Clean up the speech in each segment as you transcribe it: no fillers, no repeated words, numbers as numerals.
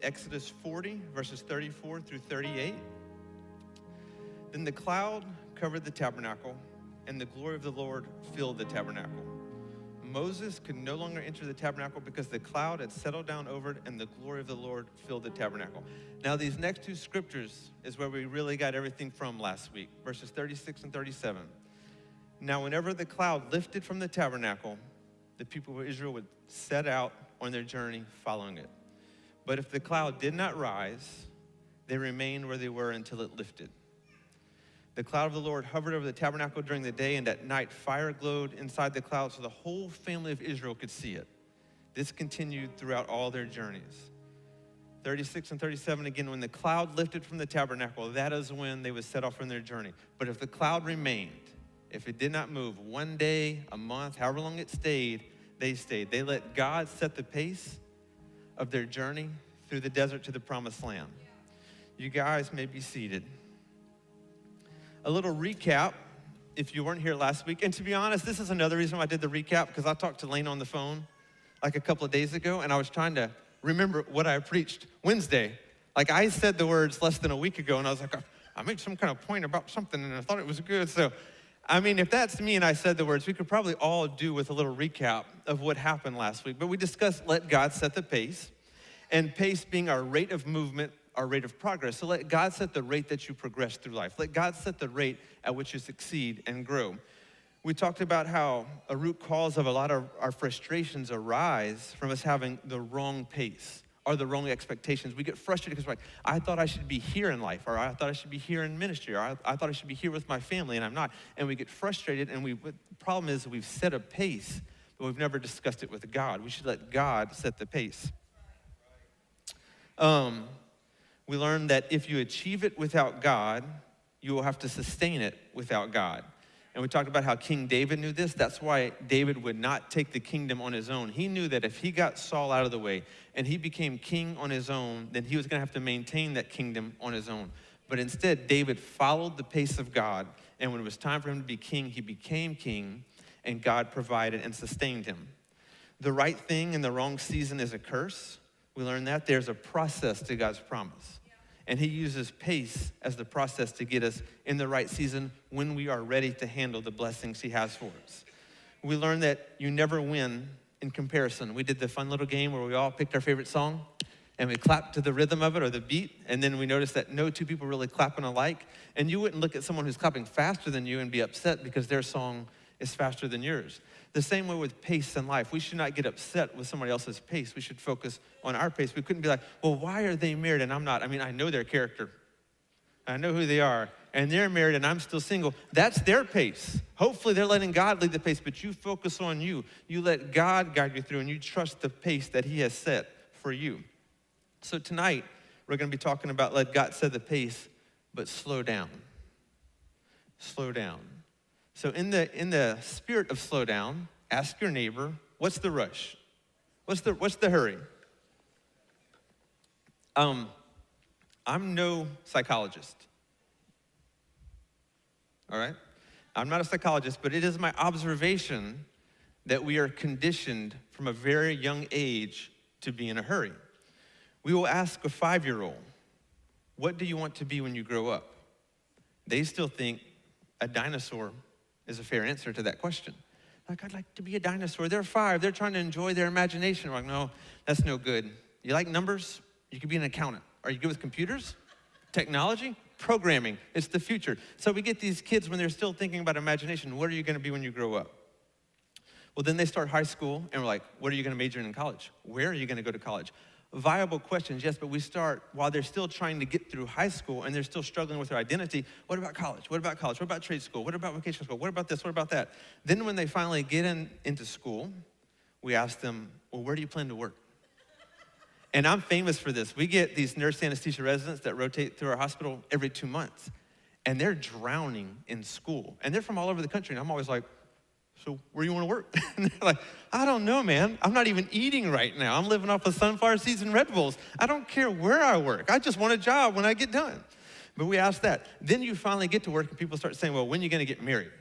Exodus 40, verses 34 through 38. Then the cloud covered the tabernacle, and the glory of the Lord filled the tabernacle. Moses could no longer enter the tabernacle because the cloud had settled down over it, and the glory of the Lord filled the tabernacle. Now, these next two scriptures is where we really got everything from last week, verses 36 and 37. Now, whenever the cloud lifted from the tabernacle, the people of Israel would set out on their journey following it. But if the cloud did not rise, they remained where they were until it lifted. The cloud of the Lord hovered over the tabernacle during the day, and at night fire glowed inside the cloud so the whole family of Israel could see it. This continued throughout all their journeys. 36 and 37 again, when the cloud lifted from the tabernacle, that is when they would set off on their journey. But if the cloud remained, if it did not move, one day, a month, however long it stayed, they stayed. They let God set the pace of their journey through the desert to the promised land. You guys may be seated. A little recap, if you weren't here last week. And to be honest, this is another reason why I did the recap, because I talked to Lane on the phone like a couple of days ago, and I was trying to remember what I preached Wednesday. Like, I said the words less than a week ago, and I was like, I made some kind of point about something, and I thought it was good. So, I mean, if that's me and I said the words, we could probably all do with a little recap of what happened last week. But we discussed let God set the pace, and pace being our rate of movement, our rate of progress. So let God set the rate that you progress through life. Let God set the rate at which you succeed and grow. We talked about how a root cause of a lot of our frustrations arise from us having the wrong pace or the wrong expectations. We get frustrated because we're like, I thought I should be here in life, or I thought I should be here in ministry, or I thought I should be here with my family, and I'm not. And we get frustrated, and the problem is we've set a pace, but we've never discussed it with God. We should let God set the pace. We learned that if you achieve it without God, you will have to sustain it without God. And we talked about how King David knew this. That's why David would not take the kingdom on his own. He knew that if he got Saul out of the way and he became king on his own, then he was going to have to maintain that kingdom on his own. But instead, David followed the pace of God. And when it was time for him to be king, he became king, and God provided and sustained him. The right thing in the wrong season is a curse. We learned that there's a process to God's promise. And he uses pace as the process to get us in the right season when we are ready to handle the blessings he has for us. We learned that you never win in comparison. We did the fun little game where we all picked our favorite song and we clapped to the rhythm of it or the beat, and then we noticed that no two people really clapping alike. And you wouldn't look at someone who's clapping faster than you and be upset because their song is faster than yours. The same way with pace in life. We should not get upset with somebody else's pace. We should focus on our pace. We couldn't be like, well, why are they married and I'm not? I mean, I know their character. I know who they are. And they're married and I'm still single. That's their pace. Hopefully they're letting God lead the pace, but you focus on you. You let God guide you through, and you trust the pace that he has set for you. So tonight, we're going to be talking about let God set the pace, but slow down. Slow down. So in the spirit of slow down, ask your neighbor, what's the rush? What's the hurry? I'm no psychologist. All right? I'm not a psychologist, but it is my observation that we are conditioned from a very young age to be in a hurry. We will ask a 5-year-old, what do you want to be when you grow up? They still think a dinosaur is a fair answer to that question. Like, I'd like to be a dinosaur. They're 5. They're trying to enjoy their imagination. We're like, no, that's no good. You like numbers? You could be an accountant. Are you good with computers? Technology? Programming. It's the future. So we get these kids when they're still thinking about imagination. What are you going to be when you grow up? Well, then they start high school, and we're like, what are you going to major in college? Where are you going to go to college? Viable questions, yes, but we start while they're still trying to get through high school and they're still struggling with their identity. What about college? What about college? What about trade school? What about vocational school? What about this? What about that? Then when they finally get into school, we ask them, well, where do you plan to work? And I'm famous for this. We get these nurse anesthesia residents that rotate through our hospital every 2 months, and they're drowning in school. And they're from all over the country, and I'm always like, so where you want to work? And they're like, I don't know, man. I'm not even eating right now. I'm living off of sunflower seeds and Red Bulls. I don't care where I work. I just want a job when I get done. But we ask that. Then you finally get to work and people start saying, well, when are you going to get married?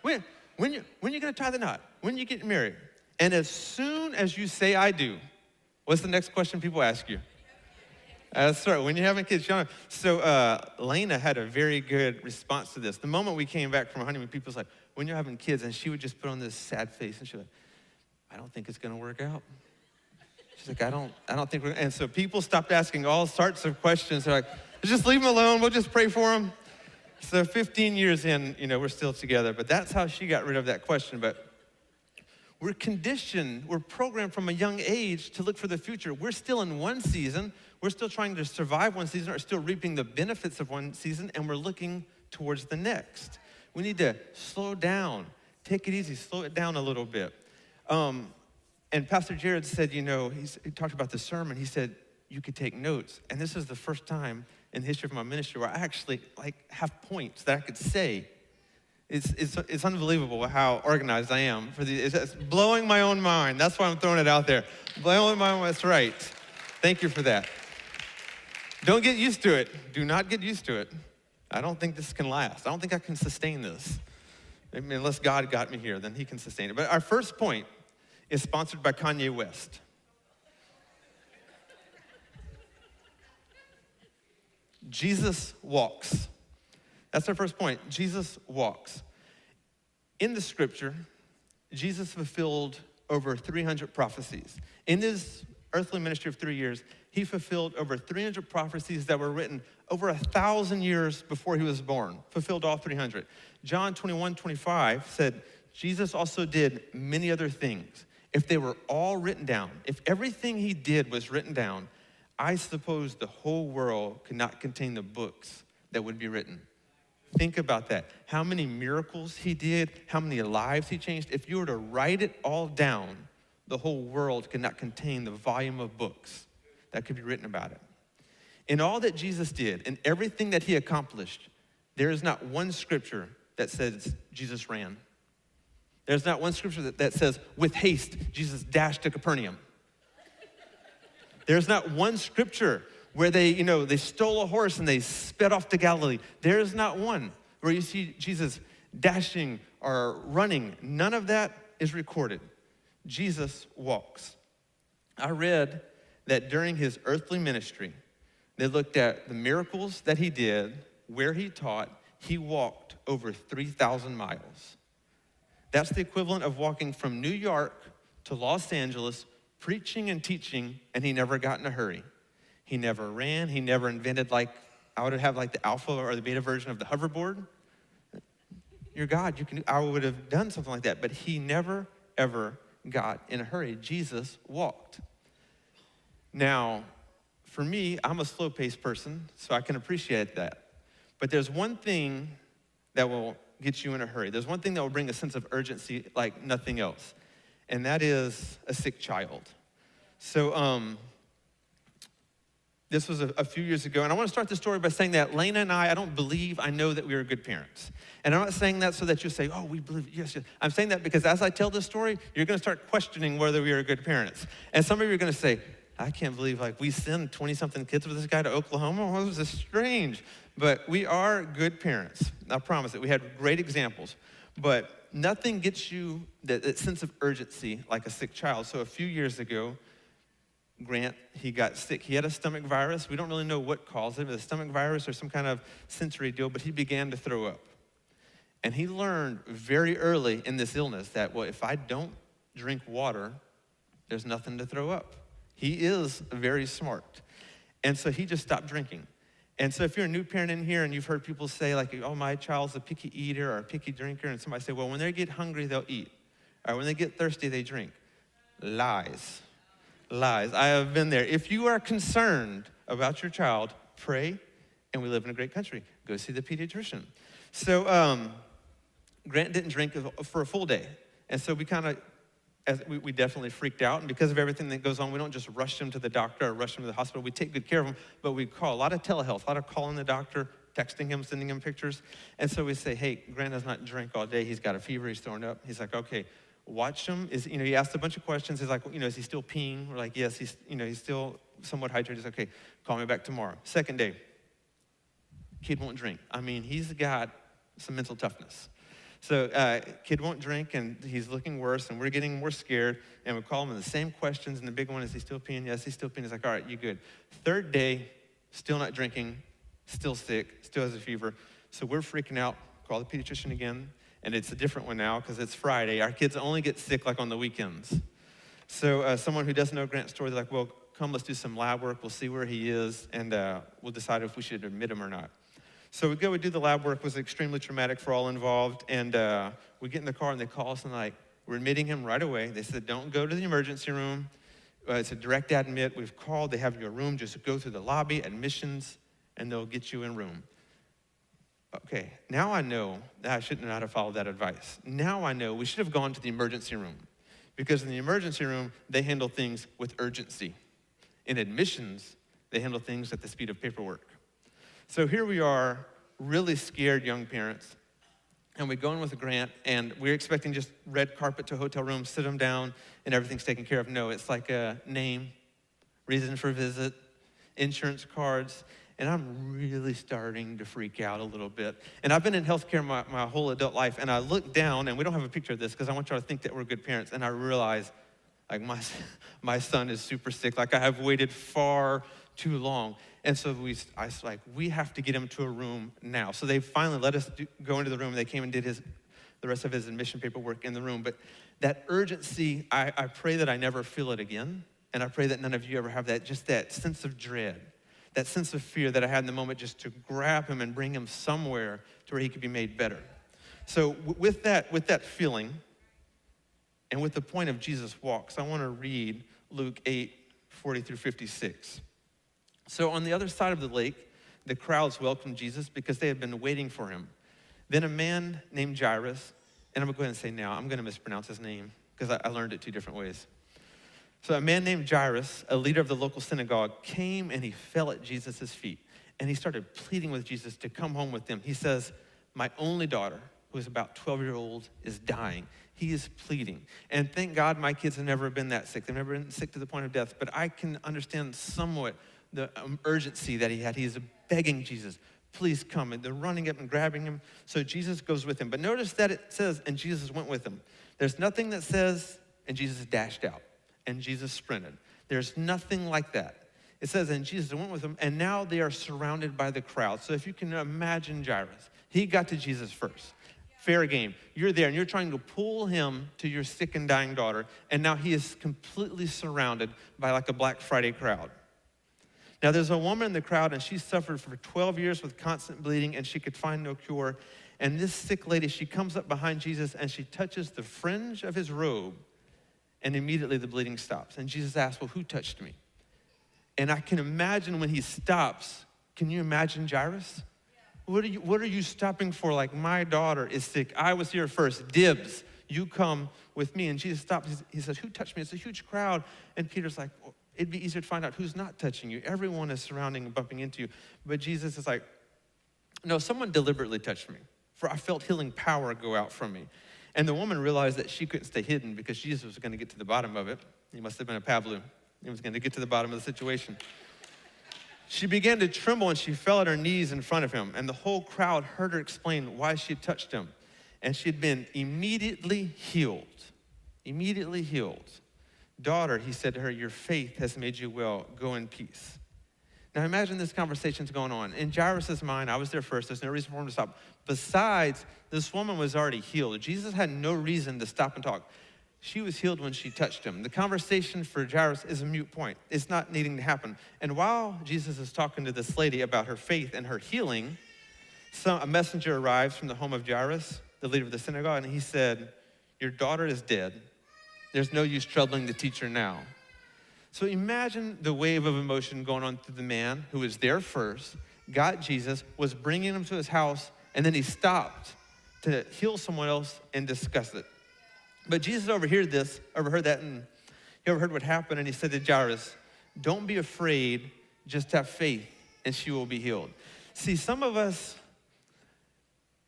When you going to tie the knot? When are you getting married? And as soon as you say, I do, what's the next question people ask you? That's right. When you're having kids, you know. So Lena had a very good response to this. The moment we came back from honeymoon, people was like, when you're having kids, and she would just put on this sad face, and she was like, I don't think it's going to work out. She's like, I don't think we're, and so people stopped asking all sorts of questions. They're like, just leave them alone. We'll just pray for them. So 15 years in, we're still together. But that's how she got rid of that question. But we're conditioned, we're programmed from a young age to look for the future. We're still in one season. We're still trying to survive one season, or still reaping the benefits of one season, and we're looking towards the next. We need to slow down, take it easy, slow it down a little bit. And Pastor Jared said, he talked about the sermon. He said, you could take notes. And this is the first time in the history of my ministry where I actually have points that I could say. It's unbelievable how organized I am. It's blowing my own mind. That's why I'm throwing it out there. Blowing my own mind, that's right. Thank you for that. Don't get used to it. Do not get used to it. I don't think this can last. I don't think I can sustain this. I mean, unless God got me here, then he can sustain it. But our first point is sponsored by Kanye West. Jesus walks. That's our first point. Jesus walks. In the scripture, Jesus fulfilled over 300 prophecies. In his earthly ministry of 3 years, he fulfilled over 300 prophecies that were written over 1,000 years before he was born. Fulfilled all 300. John 21:25 said, Jesus also did many other things. If they were all written down, if everything he did was written down, I suppose the whole world could not contain the books that would be written. Think about that. How many miracles he did, how many lives he changed. If you were to write it all down, the whole world could not contain the volume of books that could be written about it. In all that Jesus did, and everything that he accomplished, there is not one scripture that says Jesus ran. There's not one scripture that says, with haste, Jesus dashed to Capernaum. There's not one scripture where they stole a horse and they sped off to Galilee. There's not one where you see Jesus dashing or running. None of that is recorded. Jesus walks. I read that during his earthly ministry, they looked at the miracles that he did, where he taught. He walked over 3,000 miles. That's the equivalent of walking from New York to Los Angeles, preaching and teaching, and he never got in a hurry. He never ran. He never invented I would have the alpha or the beta version of the hoverboard. You're God. I would have done something like that, but he never, ever got in a hurry. Jesus walked. Now, for me, I'm a slow-paced person, so I can appreciate that. But there's one thing that will get you in a hurry. There's one thing that will bring a sense of urgency like nothing else, and that is a sick child. So this was a few years ago, and I want to start the story by saying that Lena and I know that we are good parents. And I'm not saying that so that you say, oh, we believe, yes. I'm saying that because as I tell this story, you're going to start questioning whether we are good parents. And some of you are going to say, I can't believe we send 20-something kids with this guy to Oklahoma. Well, this is strange. But we are good parents. I promise it. We had great examples. But nothing gets you that sense of urgency like a sick child. So a few years ago, Grant, he got sick. He had a stomach virus. We don't really know what caused it, a stomach virus or some kind of sensory deal, but he began to throw up. And he learned very early in this illness that, if I don't drink water, there's nothing to throw up. He is very smart. And so he just stopped drinking. And so if you're a new parent in here and you've heard people say oh, my child's a picky eater or a picky drinker, and somebody say, well, when they get hungry, they'll eat. Or when they get thirsty, they drink. Lies. Lies. I have been there. If you are concerned about your child, pray, and we live in a great country. Go see the pediatrician. So Grant didn't drink for a full day. And so we definitely freaked out. And because of everything that goes on, we don't just rush him to the doctor or rush him to the hospital. We take good care of him, but we call a lot of telehealth, a lot of calling the doctor, texting him, sending him pictures. And so we say, hey, Grant does not drink all day. He's got a fever. He's throwing up. He's like, okay. Watch him. He asked a bunch of questions. He's like, is he still peeing? We're like, yes, he's still somewhat hydrated. He's like, okay, call me back tomorrow. Second day, kid won't drink. He's got some mental toughness. So kid won't drink, and he's looking worse, and we're getting more scared, and we call him the same questions, and the big one, is he still peeing? Yes, he's still peeing. He's like, all right, you good. Third day, still not drinking, still sick, still has a fever. So we're freaking out, call the pediatrician again, and it's a different one now because it's Friday. Our kids only get sick like on the weekends. So someone who doesn't know Grant's story, they're like, well, come, let's do some lab work. We'll see where he is, and we'll decide if we should admit him or not. So we go, we do the lab work. It was extremely traumatic for all involved, and we get in the car, and they call us, and like, we're admitting him right away. They said, don't go to the emergency room. It's a direct admit. We've called. They have your room. Just go through the lobby, admissions, and they'll get you in room. Okay, now I know that I shouldn't have followed that advice. Now I know we should have gone to the emergency room, because in the emergency room, they handle things with urgency. In admissions, they handle things at the speed of paperwork. So here we are, really scared young parents, and we go in with a Grant, and we're expecting just red carpet to a hotel room, sit them down, and everything's taken care of. No, it's like a name, reason for visit, insurance cards, and I'm really starting to freak out a little bit. And I've been in healthcare my whole adult life, and I look down, and we don't have a picture of this because I want y'all to think that we're good parents, and I realize, like, my son is super sick. Like, I have waited far too long. And so I was like, we have to get him to a room now. So they finally let us go into the room. They came and did the rest of his admission paperwork in the room. But that urgency, I pray that I never feel it again. And I pray that none of you ever have that, just that sense of dread, that sense of fear that I had in the moment, just to grab him and bring him somewhere to where he could be made better. So with that feeling, and with the point of Jesus' walks, I want to read Luke 8:40 through 56. So on the other side of the lake, the crowds welcomed Jesus because they had been waiting for him. Then a man named Jairus, and I'm going to go ahead and say now, I'm going to mispronounce his name because I learned it two different ways. So a man named Jairus, a leader of the local synagogue, came and he fell at Jesus' feet. And he started pleading with Jesus to come home with them. He says, my only daughter, who is about 12-year-old, is dying. He is pleading. And thank God my kids have never been that sick. They've never been sick to the point of death. But I can understand somewhat the urgency that he had. He is begging Jesus, please come. And they're running up and grabbing him. So Jesus goes with him. But notice that it says, and Jesus went with him. There's nothing that says, and Jesus dashed out, and Jesus sprinted. There's nothing like that. It says, and Jesus went with them, and now they are surrounded by the crowd. So if you can imagine Jairus, he got to Jesus first. Fair game. You're there, and you're trying to pull him to your sick and dying daughter, and now he is completely surrounded by like a Black Friday crowd. Now there's a woman in the crowd, and she suffered for 12 years with constant bleeding, and she could find no cure. And this sick lady, she comes up behind Jesus, and she touches the fringe of his robe, and immediately the bleeding stops. And Jesus asks, well, who touched me? And I can imagine when he stops, can you imagine Jairus? What are you stopping for? Like, my daughter is sick. I was here first. Dibs, you come with me. And Jesus stops. He says, who touched me? It's a huge crowd. And Peter's like, well, it'd be easier to find out who's not touching you. Everyone is surrounding and bumping into you. But Jesus is like, no, someone deliberately touched me, for I felt healing power go out from me. And the woman realized that she couldn't stay hidden because Jesus was going to get to the bottom of it. He must have been a Pavlu. He was going to get to the bottom of the situation. She began to tremble, and she fell at her knees in front of him. And the whole crowd heard her explain why she had touched him. And she had been immediately healed. Immediately healed. Daughter, he said to her, your faith has made you well. Go in peace. Now imagine this conversation's going on. In Jairus' mind, I was there first. There's no reason for him to stop. Besides, this woman was already healed. Jesus had no reason to stop and talk. She was healed when she touched him. The conversation for Jairus is a moot point. It's not needing to happen. And while Jesus is talking to this lady about her faith and her healing, a messenger arrives from the home of Jairus, the leader of the synagogue, and he said, your daughter is dead. There's no use troubling the teacher now. So imagine the wave of emotion going on through the man who was there first, got Jesus, was bringing him to his house, and then he stopped to heal someone else and discuss it. But Jesus overheard that, and he overheard what happened, and he said to Jairus, don't be afraid, just have faith, and she will be healed. See, some of us,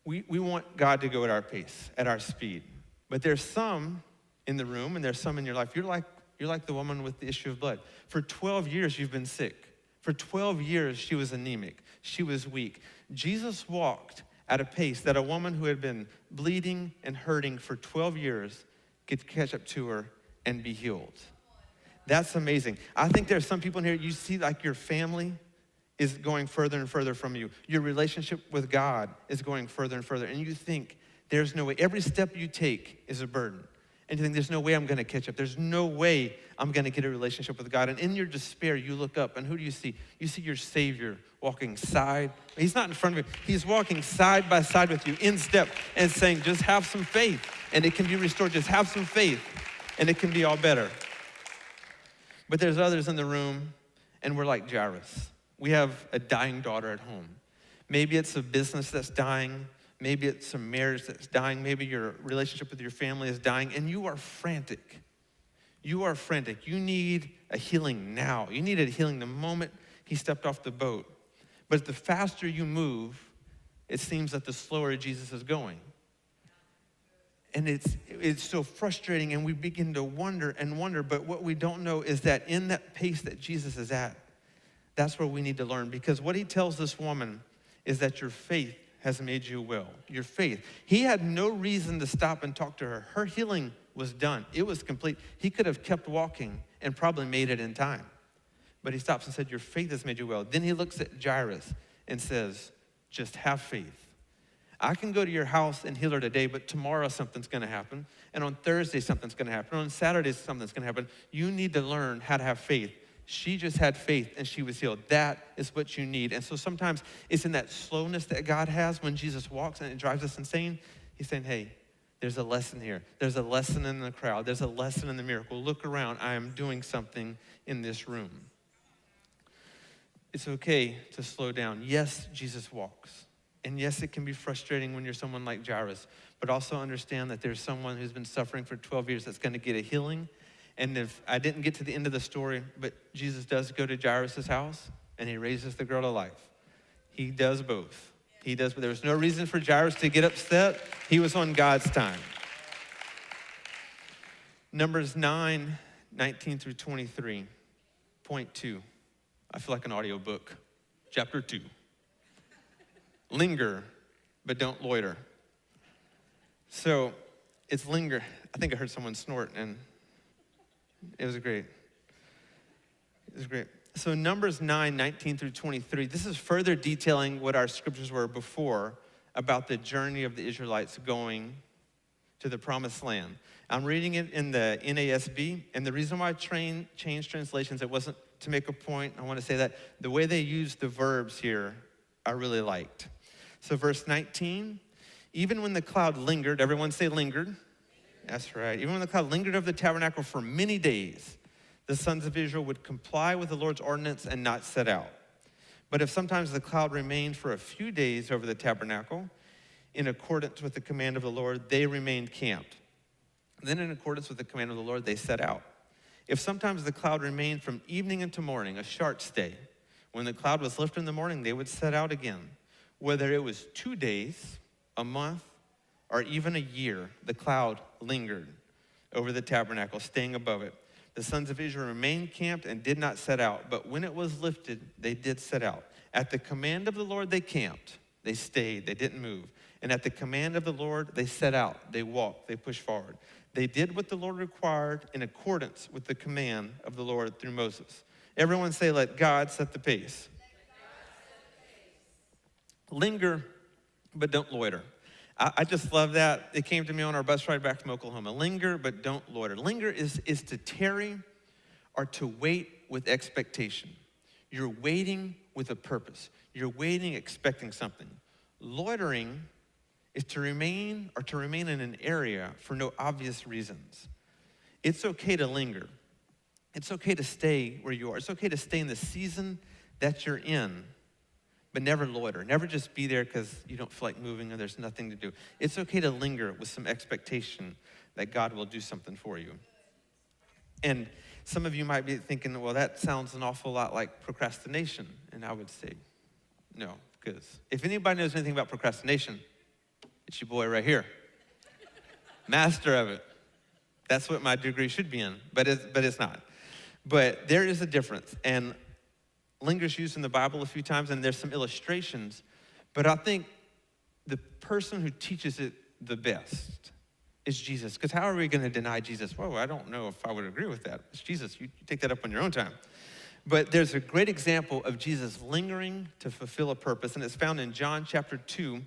we want God to go at our pace, at our speed. But there's some in the room, and there's some in your life. You're like the woman with the issue of blood. For 12 years, you've been sick. For 12 years, she was anemic. She was weak. Jesus walked at a pace that a woman who had been bleeding and hurting for 12 years could catch up to her and be healed. That's amazing. I think there's some people in here, you see like your family, is going further and further from you. Your relationship with God is going further and further. And you think, there's no way. Every step you take is a burden. And you think, there's no way I'm going to catch up. There's no way I'm going to get a relationship with God. And in your despair, you look up, and who do you see? You see your Savior walking side. He's not in front of you. He's walking side by side with you in step and saying, just have some faith, and it can be restored. Just have some faith, and it can be all better. But there's others in the room, and we're like Jairus. We have a dying daughter at home. Maybe it's a business that's dying. Maybe it's a marriage that's dying. Maybe your relationship with your family is dying, and you are frantic. You are frantic. You need a healing now. You needed a healing the moment he stepped off the boat. But the faster you move, it seems that the slower Jesus is going. And it's so frustrating, and we begin to wonder and wonder, but what we don't know is that in that pace that Jesus is at, that's where we need to learn, because what he tells this woman is that your faith has made you well. Your faith. He had no reason to stop and talk to her. Her healing was done. It was complete. He could have kept walking and probably made it in time. But he stops and said, your faith has made you well. Then he looks at Jairus and says, just have faith. I can go to your house and heal her today, but tomorrow something's going to happen. And on Thursday, something's going to happen. On Saturday, something's going to happen. You need to learn how to have faith. She just had faith and she was healed. That is what you need. And so sometimes it's in that slowness that God has when Jesus walks and it drives us insane. He's saying, hey, there's a lesson here. There's a lesson in the crowd. There's a lesson in the miracle. Look around. I am doing something in this room. It's okay to slow down. Yes, Jesus walks. And yes, it can be frustrating when you're someone like Jairus, but also understand that there's someone who's been suffering for 12 years that's going to get a healing. And if I didn't get to the end of the story, but Jesus does go to Jairus' house and he raises the girl to life. He does both. He does, but there was no reason for Jairus to get upset. He was on God's time. Numbers 9:19 through 23. Point 2. I feel like an audiobook. Chapter 2. Linger, but don't loiter. So it's linger. I think I heard someone snort, and it was great. It was great. So Numbers 9:19 through 23, this is further detailing what our scriptures were before about the journey of the Israelites going to the promised land. I'm reading it in the NASB, and the reason why I changed translations, it wasn't to make a point. I want to say that the way they use the verbs here, I really liked. So verse 19, even when the cloud lingered, everyone say lingered. That's right. Even when the cloud lingered over the tabernacle for many days, the sons of Israel would comply with the Lord's ordinance and not set out. But if sometimes the cloud remained for a few days over the tabernacle, in accordance with the command of the Lord, they remained camped. Then in accordance with the command of the Lord, they set out. If sometimes the cloud remained from evening into morning, a short stay, when the cloud was lifted in the morning, they would set out again. Whether it was 2 days, a month, or even a year, the cloud lingered over the tabernacle, staying above it. The sons of Israel remained camped and did not set out, but when it was lifted, they did set out. At the command of the Lord, they camped. They stayed. They didn't move. And at the command of the Lord, they set out. They walked. They pushed forward. They did what the Lord required in accordance with the command of the Lord through Moses. Everyone say, let God set the pace. Linger, but don't loiter. I just love that. It came to me on our bus ride back from Oklahoma. Linger, but don't loiter. Linger is to tarry or to wait with expectation. You're waiting with a purpose. You're waiting, expecting something. Loitering is to remain in an area for no obvious reasons. It's okay to linger. It's okay to stay where you are. It's okay to stay in the season that you're in, but never loiter. Never just be there because you don't feel like moving or there's nothing to do. It's okay to linger with some expectation that God will do something for you. And some of you might be thinking, well, that sounds an awful lot like procrastination. And I would say, no, because if anybody knows anything about procrastination, it's your boy right here. Master of it. That's what my degree should be in, but it's not. But there is a difference. And linger's used in the Bible a few times, and there's some illustrations, but I think the person who teaches it the best is Jesus. Because how are we going to deny Jesus? Well, I don't know if I would agree with that. It's Jesus. You take that up on your own time. But there's a great example of Jesus lingering to fulfill a purpose, and it's found in John chapter 2,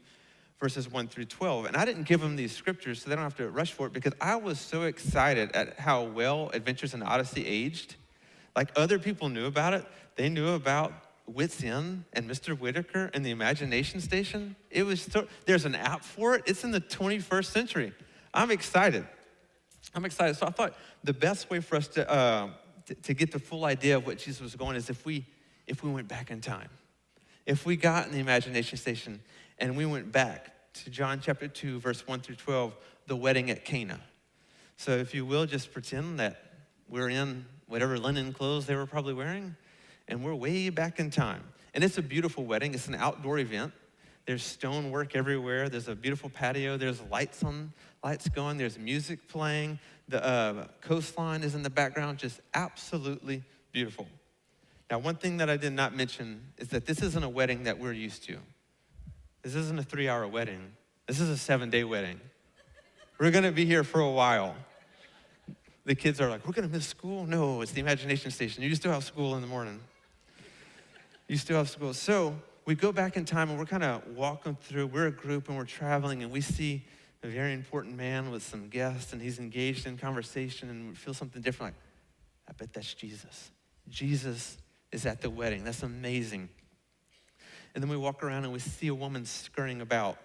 verses 1 through 12. And I didn't give them these scriptures so they don't have to rush for it because I was so excited at how well Adventures in Odyssey aged. Like other people knew about it. They knew about Wits End and Mr. Whitaker and the Imagination Station. There's an app for it. It's in the 21st century. I'm excited. So I thought the best way for us to get the full idea of what Jesus was going is if we went back in time. If we got in the Imagination Station and we went back to John chapter 2, verse 1 through 12, the wedding at Cana. So if you will, just pretend that we're in whatever linen clothes they were probably wearing, and we're way back in time. And it's a beautiful wedding. It's an outdoor event. There's stonework everywhere. There's a beautiful patio. There's lights going. There's music playing. The coastline is in the background, just absolutely beautiful. Now, one thing that I did not mention is that this isn't a wedding that we're used to. This isn't a 3-hour wedding. This is a 7-day wedding. We're gonna be here for a while. The kids are like, we're gonna miss school? No, it's the Imagination Station. You still have school in the morning. You still have school. So we go back in time and we're kind of walking through. We're a group and we're traveling and we see a very important man with some guests and he's engaged in conversation and we feel something different. Like, I bet that's Jesus. Jesus is at the wedding. That's amazing. And then we walk around and we see a woman scurrying about.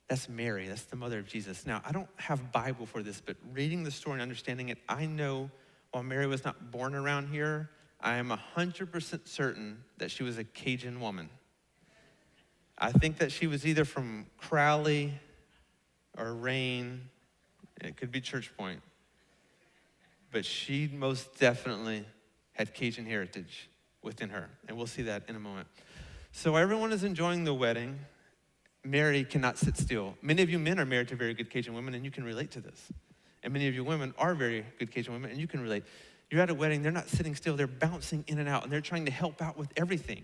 That's Mary. That's the mother of Jesus. Now, I don't have Bible for this, but reading the story and understanding it, I know while Mary was not born around here, I am 100% certain that she was a Cajun woman. I think that she was either from Crowley or Rain. It could be Church Point. But she most definitely had Cajun heritage within her. And we'll see that in a moment. So everyone is enjoying the wedding. Mary cannot sit still. Many of you men are married to very good Cajun women, and you can relate to this. And many of you women are very good Cajun women, and you can relate. You're at a wedding, they're not sitting still, they're bouncing in and out, and they're trying to help out with everything.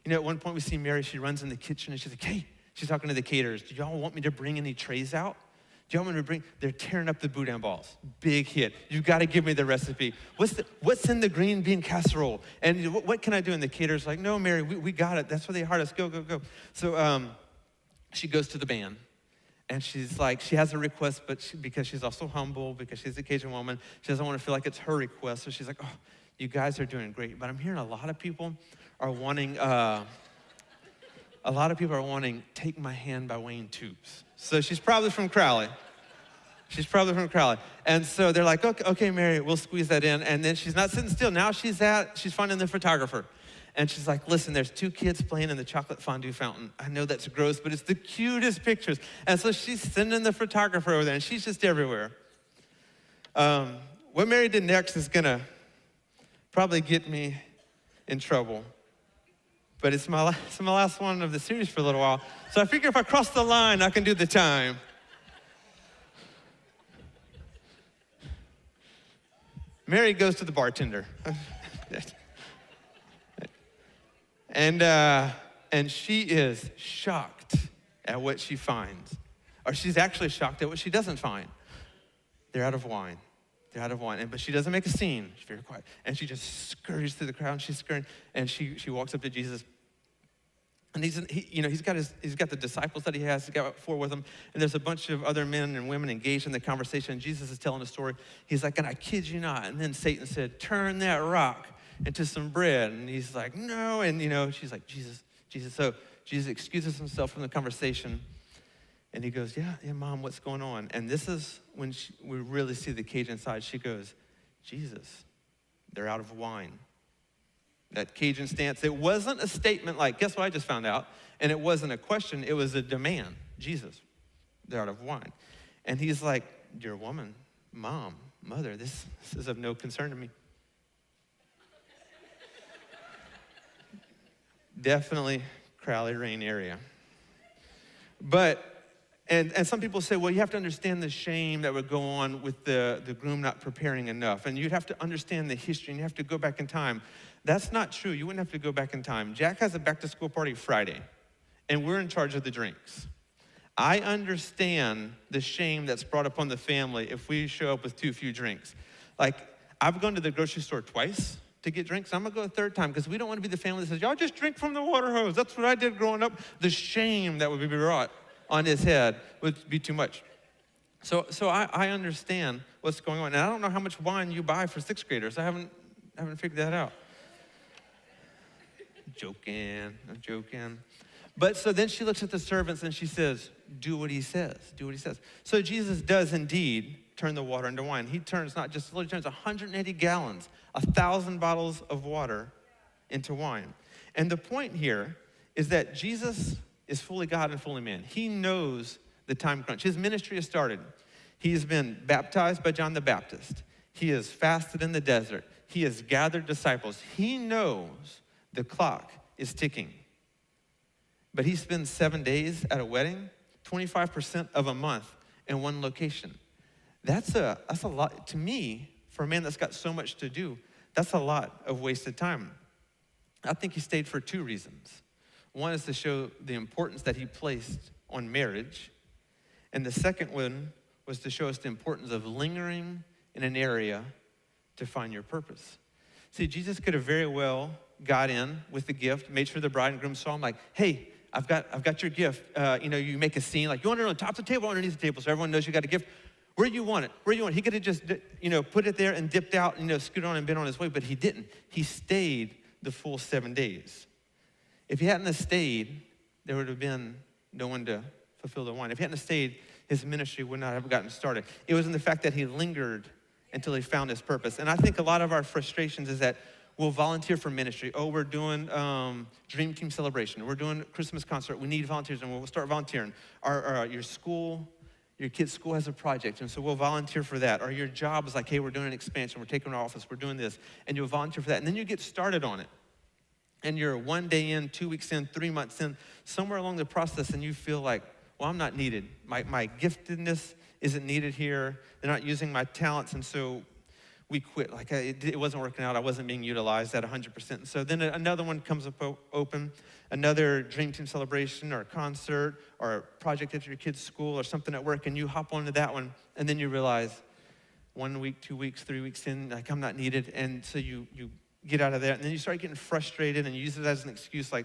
You know, at one point we see Mary, she runs in the kitchen, and she's like, hey, she's talking to the caterers. Do y'all want me to bring any trays out? Do y'all want me to bring? They're tearing up the boudin balls. Big hit. You got to give me the recipe. What's in the green bean casserole? And what can I do? And the caterer's like, no, Mary, we got it. That's where they hired us. Go. So she goes to the band. And she's like, she has a request, but because she's also humble, because she's a Cajun woman, she doesn't want to feel like it's her request. So she's like, oh, you guys are doing great. But I'm hearing a lot of people are wanting, Take My Hand by Wayne Tubes. So she's probably from Crowley. And so they're like, okay, Mary, we'll squeeze that in. And then she's not sitting still. Now she's finding the photographer. And she's like, listen, there's 2 kids playing in the chocolate fondue fountain. I know that's gross, but it's the cutest pictures. And so she's sending the photographer over there, and she's just everywhere. What Mary did next is gonna probably get me in trouble. But it's my last one of the series for a little while. So I figure if I cross the line, I can do the time. Mary goes to the bartender. And she is shocked at what she finds. Or she's actually shocked at what she doesn't find. They're out of wine. But she doesn't make a scene. She's very quiet. And she just scurries through the crowd, and she's scurrying. And she walks up to Jesus. And he's got the disciples that he has. He's got 4 with him. And there's a bunch of other men and women engaged in the conversation. And Jesus is telling a story. He's like, and I kid you not. And then Satan said, turn that rock into some bread. And he's like, no. And, she's like, Jesus. So Jesus excuses himself from the conversation. And he goes, yeah, Mom, what's going on? And this is when we really see the Cajun side. She goes, Jesus, they're out of wine. That Cajun stance, it wasn't a statement like, guess what I just found out? And it wasn't a question, it was a demand. Jesus, they're out of wine. And he's like, dear woman, Mom, Mother, this is of no concern to me. Definitely Crowley Rain area. But, and some people say, well, you have to understand the shame that would go on with the groom not preparing enough. And you'd have to understand the history, and you have to go back in time. That's not true. You wouldn't have to go back in time. Jack has a back-to-school party Friday, and we're in charge of the drinks. I understand the shame that's brought upon the family if we show up with too few drinks. Like, I've gone to the grocery store twice, to get drinks? I'm gonna go a third time because we don't want to be the family that says, y'all just drink from the water hose. That's what I did growing up. The shame that would be brought on his head would be too much. So I understand what's going on. And I don't know how much wine you buy for sixth graders. I haven't figured that out. I'm joking. But so then she looks at the servants and she says, do what he says, do what he says. So Jesus does indeed turn the water into wine. He turns not just a little, he turns 180 gallons, 1,000 bottles of water into wine. And the point here is that Jesus is fully God and fully man. He knows the time crunch. His ministry has started. He has been baptized by John the Baptist. He has fasted in the desert. He has gathered disciples. He knows the clock is ticking. But he spends 7 days at a wedding, 25% of a month in one location. That's a lot. To me, for a man that's got so much to do, that's a lot of wasted time. I think he stayed for two reasons. One is to show the importance that he placed on marriage. And the second one was to show us the importance of lingering in an area to find your purpose. See, Jesus could have very well got in with the gift, made sure the bride and groom saw him like, hey, I've got your gift. You make a scene like, you want it on top of the table or underneath the table so everyone knows you got a gift. Where you want it? Where you want it? He could have just, put it there and dipped out, scooted on and been on his way, but he didn't. He stayed the full 7 days. If he hadn't have stayed, there would have been no one to fulfill the wine. If he hadn't have stayed, his ministry would not have gotten started. It was in the fact that he lingered until he found his purpose. And I think a lot of our frustrations is that we'll volunteer for ministry. Oh, we're doing Dream Team Celebration. We're doing Christmas concert. We need volunteers, and we'll start volunteering. Your kid's school has a project, and so we'll volunteer for that. Or your job is like, hey, we're doing an expansion. We're taking an office. We're doing this. And you'll volunteer for that. And then you get started on it. And you're 1 day in, 2 weeks in, 3 months in, somewhere along the process, and you feel like, well, I'm not needed. My giftedness isn't needed here. They're not using my talents, and so we quit. Like it wasn't working out. I wasn't being utilized at 100%. And so then another one comes up open, another Dream Team celebration or a concert or a project at your kid's school or something at work, and you hop onto that one, and then you realize 1 week, 2 weeks, 3 weeks in, like I'm not needed, and so you get out of there, and then you start getting frustrated and you use it as an excuse, like,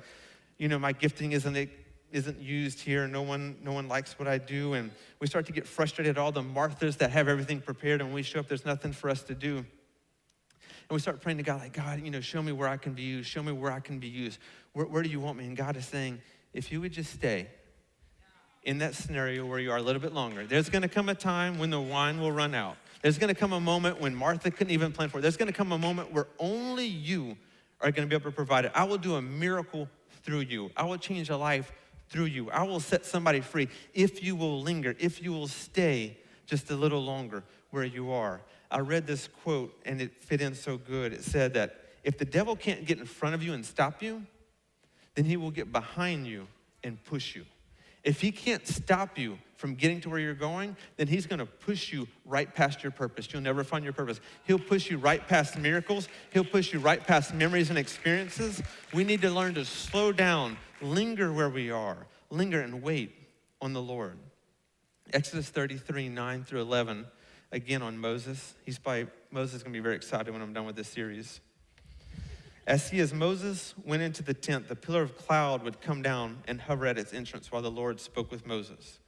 my gifting isn't used here. No one likes what I do. And we start to get frustrated at all the Marthas that have everything prepared, and when we show up, there's nothing for us to do. And we start praying to God, like, God, show me where I can be used. Show me where I can be used. Where do you want me? And God is saying, if you would just stay in that scenario where you are a little bit longer, there's going to come a time when the wine will run out. There's going to come a moment when Martha couldn't even plan for it. There's going to come a moment where only you are going to be able to provide it. I will do a miracle through you. I will change a life through you. I will set somebody free if you will linger, if you will stay just a little longer where you are. I read this quote and it fit in so good. It said that if the devil can't get in front of you and stop you, then he will get behind you and push you. If he can't stop you from getting to where you're going, then he's going to push you right past your purpose. You'll never find your purpose. He'll push you right past miracles. He'll push you right past memories and experiences. We need to learn to slow down, linger where we are, linger and wait on the Lord. Exodus 33, 9 through 11, again on Moses. Moses is going to be very excited when I'm done with this series. As Moses went into the tent, the pillar of cloud would come down and hover at its entrance while the Lord spoke with Moses.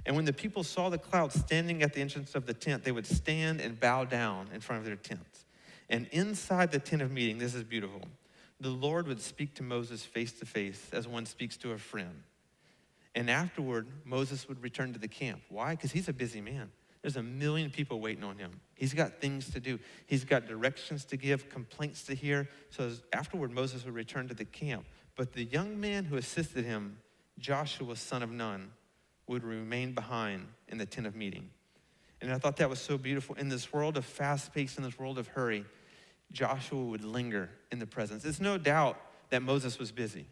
And when the people saw the cloud standing at the entrance of the tent, they would stand and bow down in front of their tents. And inside the tent of meeting, this is beautiful, the Lord would speak to Moses face to face as one speaks to a friend. And afterward, Moses would return to the camp. Why? Because he's a busy man. There's 1 million people waiting on him. He's got things to do. He's got directions to give, complaints to hear. So afterward, Moses would return to the camp. But the young man who assisted him, Joshua, son of Nun, would remain behind in the tent of meeting. And I thought that was so beautiful. In this world of fast pace, in this world of hurry, Joshua would linger in the presence. It's no doubt that Moses was busy.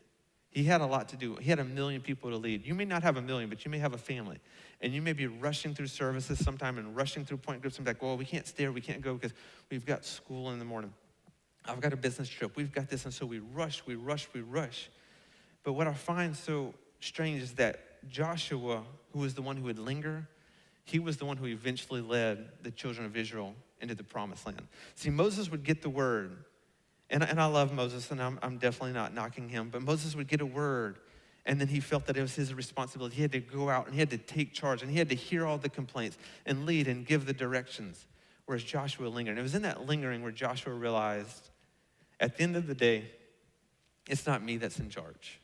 He had a lot to do. He had 1 million people to lead. You may not have 1 million, but you may have a family. And you may be rushing through services sometime and rushing through point groups and be like, well, we can't stay or we can't go because we've got school in the morning. I've got a business trip. We've got this. And so we rush. But what I find so strange is that Joshua, who was the one who would linger, he was the one who eventually led the children of Israel into the promised land. See, Moses would get the word, And I love Moses, and I'm definitely not knocking him, but Moses would get a word, and then he felt that it was his responsibility. He had to go out, and he had to take charge, and he had to hear all the complaints and lead and give the directions, whereas Joshua lingered. And it was in that lingering where Joshua realized, at the end of the day, it's not me that's in charge.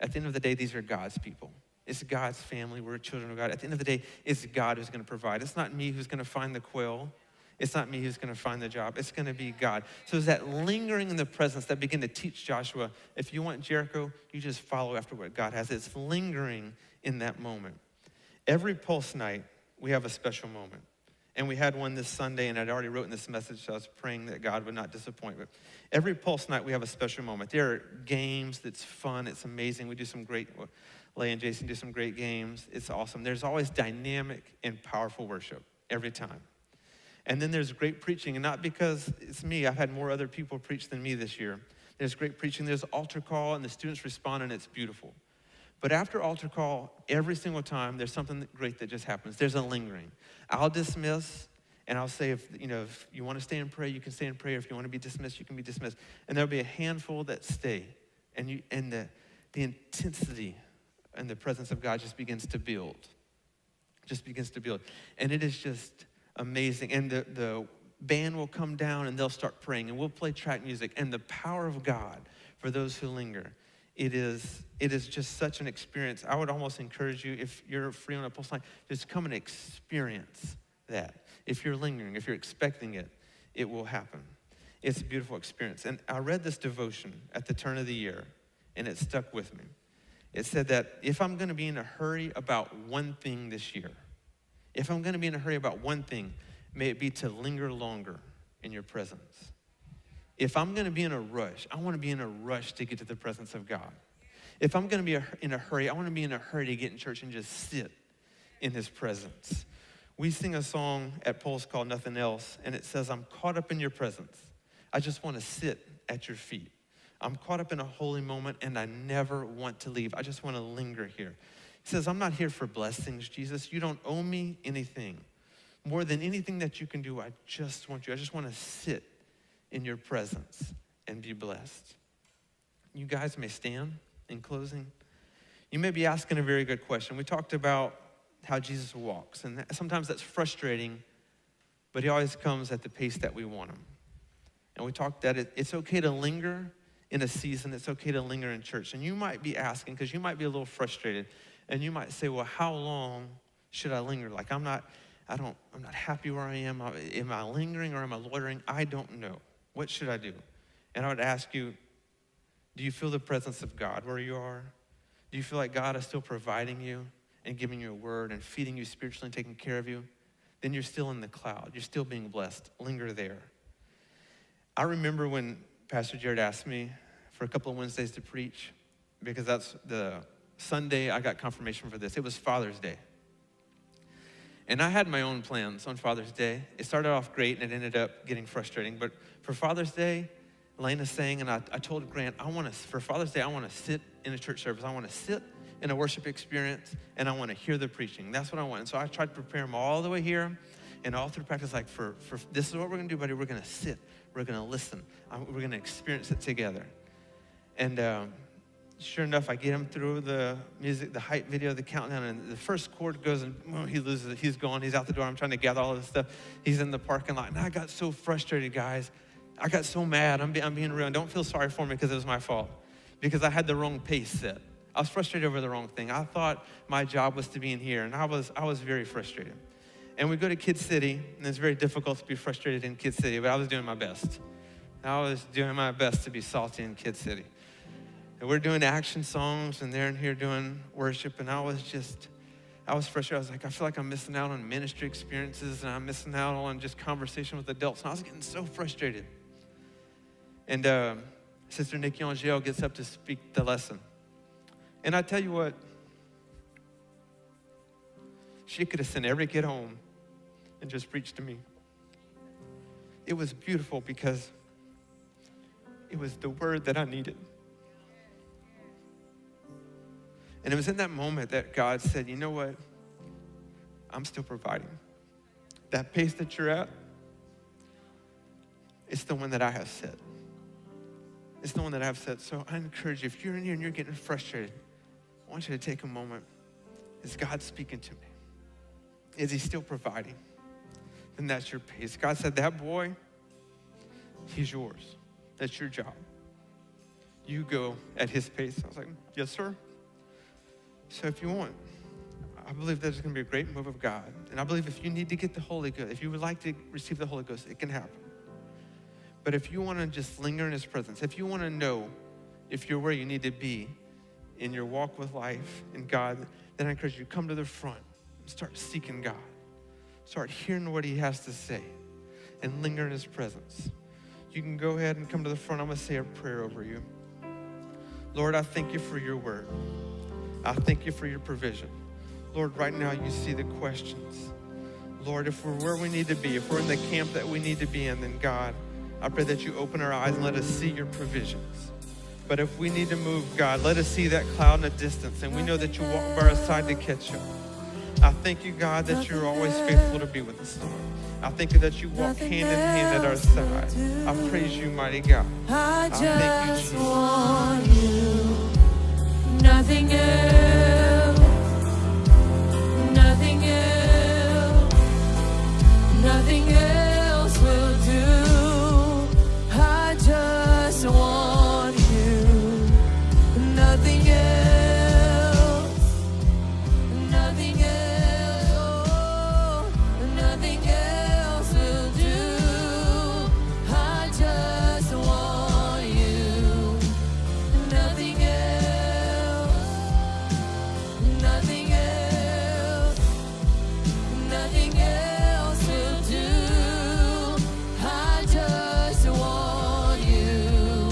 At the end of the day, these are God's people. It's God's family. We're children of God. At the end of the day, it's God who's going to provide. It's not me who's going to find the quail. It's not me who's going to find the job. It's going to be God. So it's that lingering in the presence that began to teach Joshua, if you want Jericho, you just follow after what God has. It's lingering in that moment. Every Pulse night, we have a special moment. And we had one this Sunday, and I'd already written this message, so I was praying that God would not disappoint. But every Pulse night, we have a special moment. There are games that's fun. It's amazing. We do some great, Leigh and Jason do some great games. It's awesome. There's always dynamic and powerful worship every time. And then there's great preaching, and not because it's me. I've had more other people preach than me this year. There's great preaching. There's altar call, and the students respond, and it's beautiful. But after altar call, every single time, there's something great that just happens. There's a lingering. I'll dismiss, and I'll say, if you want to stay and pray, you can stay and pray. If you want to be dismissed, you can be dismissed. And there'll be a handful that stay. And the intensity and the presence of God just begins to build. And it is just amazing. And the band will come down, and they'll start praying, and we'll play track music. And the power of God for those who linger, it is just such an experience. I would almost encourage you, if you're free on a Pulse night, just come and experience that. If you're lingering, if you're expecting it, it will happen. It's a beautiful experience. And I read this devotion at the turn of the year, and it stuck with me. It said that if I'm going to be in a hurry about one thing this year, may it be to linger longer in your presence. If I'm going to be in a rush, I want to be in a rush to get to the presence of God. If I'm going to be in a hurry, I want to be in a hurry to get in church and just sit in his presence. We sing a song at Pulse called Nothing Else, and it says, I'm caught up in your presence. I just want to sit at your feet. I'm caught up in a holy moment, and I never want to leave. I just want to linger here. He says, I'm not here for blessings, Jesus. You don't owe me anything. More than anything that you can do, I just want you. I just want to sit in your presence and be blessed. You guys may stand in closing. You may be asking a very good question. We talked about how Jesus walks, and sometimes that's frustrating, but he always comes at the pace that we want him. And we talked that it's okay to linger in a season. It's okay to linger in church. And you might be asking, because you might be a little frustrated, and you might say, well, how long should I linger? Like, I'm not happy where I am. Am I lingering or am I loitering? I don't know. What should I do? And I would ask you, do you feel the presence of God where you are? Do you feel like God is still providing you and giving you a word and feeding you spiritually and taking care of you? Then you're still in the cloud. You're still being blessed. Linger there. I remember when Pastor Jared asked me for a couple of Wednesdays to preach, because that's the Sunday I got confirmation for this. It was Father's Day. And I had my own plans on Father's Day. It started off great, and it ended up getting frustrating. But for Father's Day, Elena sang, and I told Grant, for Father's Day, I want to sit in a church service. I want to sit in a worship experience, and I want to hear the preaching. That's what I want. And so I tried to prepare him all the way here and all through practice, like for this is what we're going to do, buddy. We're going to sit. We're going to listen. We're going to experience it together. And sure enough, I get him through the music, the hype video, the countdown, and the first chord goes, and he loses it. He's gone. He's out the door. I'm trying to gather all of this stuff. He's in the parking lot. And I got so frustrated, guys. I got so mad. I'm being real. And don't feel sorry for me because it was my fault, because I had the wrong pace set. I was frustrated over the wrong thing. I thought my job was to be in here, and I was very frustrated. And we go to Kid City, and it's very difficult to be frustrated in Kid City, but I was doing my best. I was doing my best to be salty in Kid City. And we're doing action songs, and they're in here doing worship, and I was frustrated. I was like, I feel like I'm missing out on ministry experiences, and I'm missing out on just conversation with adults, and I was getting so frustrated. And Sister Nikki Angel gets up to speak the lesson. And I tell you what, she could have sent every kid home and just preached to me. It was beautiful because it was the word that I needed. And it was in that moment that God said, you know what? I'm still providing. That pace that you're at, it's the one that I have set. It's the one that I've said. So I encourage you, if you're in here and you're getting frustrated, I want you to take a moment. Is God speaking to me? Is he still providing? Then that's your pace. God said, that boy, he's yours. That's your job. You go at his pace. I was like, yes, sir. So if you want, I believe there's going to be a great move of God. And I believe if you need to get the Holy Ghost, if you would like to receive the Holy Ghost, it can happen. But if you want to just linger in his presence, if you want to know if you're where you need to be in your walk with life and God, then I encourage you to come to the front and start seeking God. Start hearing what he has to say and linger in his presence. You can go ahead and come to the front. I'm going to say a prayer over you. Lord, I thank you for your word. I thank you for your provision. Lord, right now you see the questions. Lord, if we're where we need to be, if we're in the camp that we need to be in, then God, I pray that you open our eyes and let us see your provisions. But if we need to move, God, let us see that cloud in the distance, and we know that you walk by our side to catch up. I thank you, God, that you're always faithful to be with us, Lord. I thank you that you walk hand in hand at our side. I praise you, mighty God. I thank you, Jesus. Want you, nothing else, nothing else, nothing else will do. I just want you, nothing else, nothing else, nothing else will do. I just want you, nothing else, nothing else, nothing else will do. I just want you,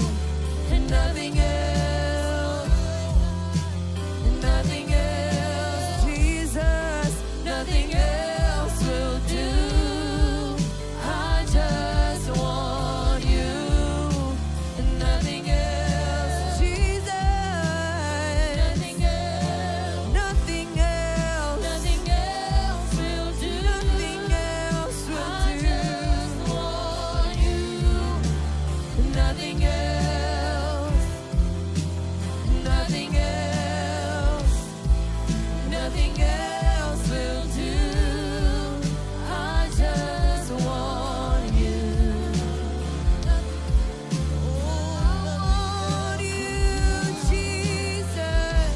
and nothing else, nothing else, Jesus, nothing else will do. I just want you, and nothing else, Jesus, nothing else, nothing else, nothing else will do. Nothing else will do. I just want you, nothing else, nothing else, nothing else will do. I just want you. I want you, Jesus.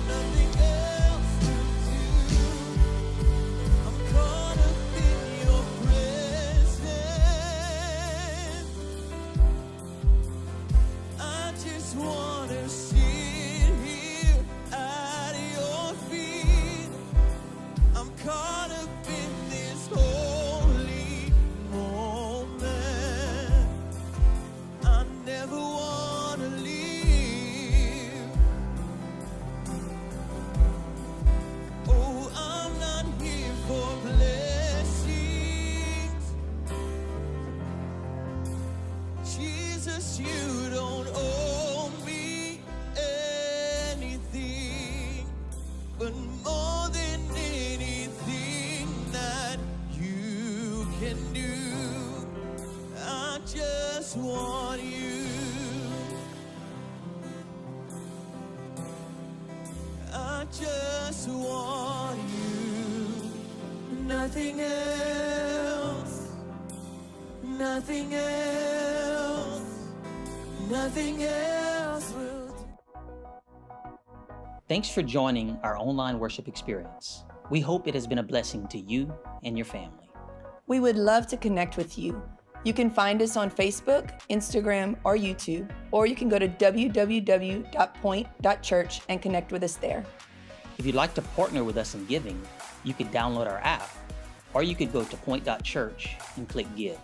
Nothing else will do. I'm caught up in your presence. I just want to sit here at your feet. I'm caught up in this holy moment. I never want to leave. Oh, I'm not here for blessings. Jesus, you don't owe me anything, but more than anything that you can do, I just want you. I just want you. Nothing else, nothing else, nothing else will do. Thanks for joining our online worship experience. We hope it has been a blessing to you and your family. We would love to connect with you. You can find us on Facebook, Instagram, or YouTube, or you can go to www.point.church and connect with us there. If you'd like to partner with us in giving, you could download our app, or you could go to point.church and click Give.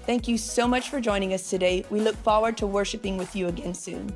Thank you so much for joining us today. We look forward to worshiping with you again soon.